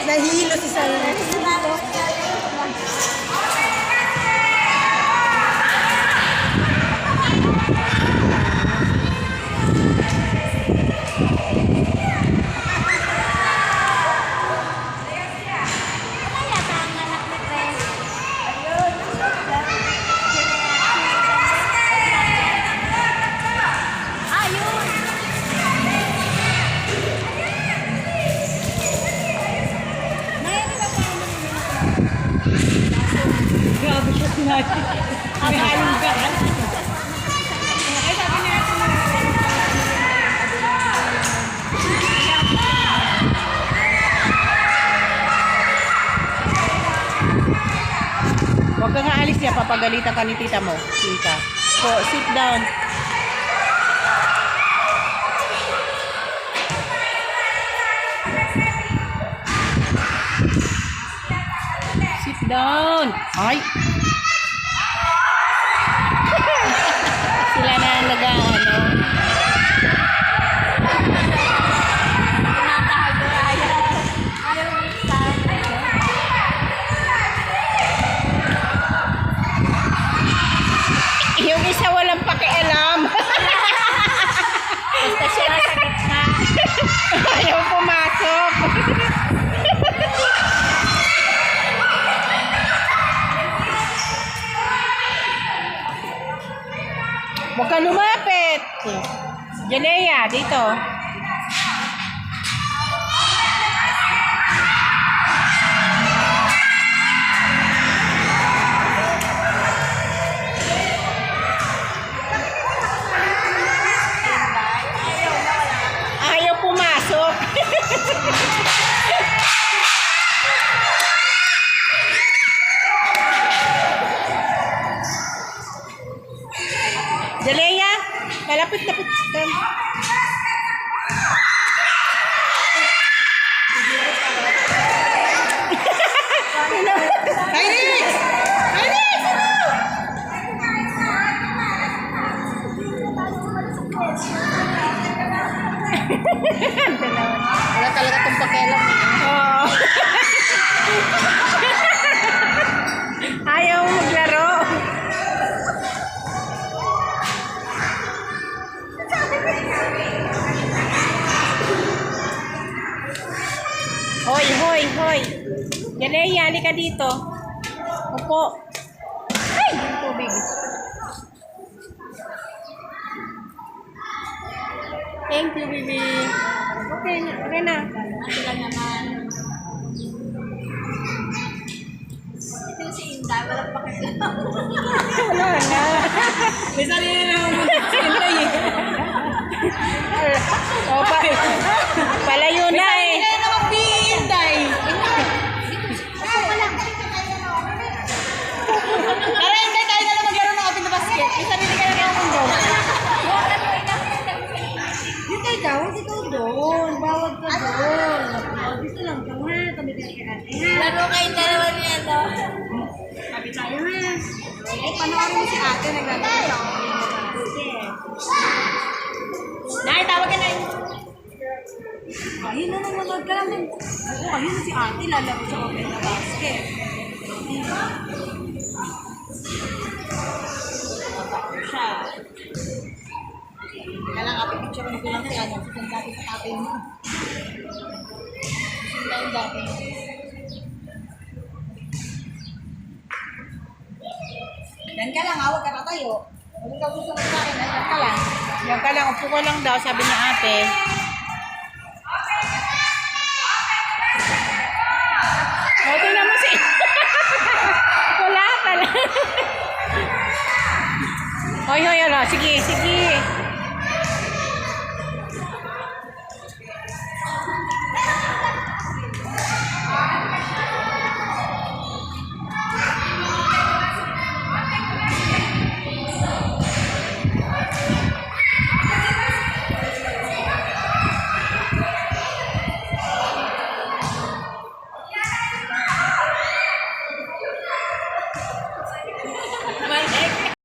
Nahilo si Sarah. Grabe siya sinabi. May halong ka. Ay, sabi niya ito. Huwag ka nga alis niya. Papagalitan ka ni tita mo. Tita. So, sit down. Sit down. Ay. Sila na nag-ano. Yung isa walang pakialam. Basta siya nasa gitna. Ayaw pumasok. Huwag ka lumapit. Janea, dito. Ayaw pumasok. Jalea, malapit-lapit ka. Iris! Iris! Wala talaga itong pakialam. Oh. Ayaw maglaro. Hoy, hoy, hoy. Jalea, halika dito. Opo. Ay, yung tubig. Thank you, baby. Okay na, okay na. Ito lang naman. Ito si Inday, walang pakialam. Wala na. May sarili naman mo si Inday eh. O, palayo na eh. Dito doon. Bawag ka doon. Dito lang ka ha. Tabi ka kay ate ha. Laro kayo dalawa niya to. Tabi tayo ha. Eh, panoorin mo si ate. Naglalaro siya. Nay, tawag ka na. Ayun na naman. Huwag ka lang. Oo, ayun na si ate. Lalaro siya open na basket. Tatakot siya. Kaya lang ate, picture ko lang siya. Susunod dati sa ate mo. Susunod dati. Yan ka lang, huwag ka tatayo. Huwag ka susunod sa akin, yan ka lang. Yan ka lang, upo ko lang daw, sabi ni ate. O, tingnan mo si... Wala ka lang. Hoy, hoy, ala. Sige, sige.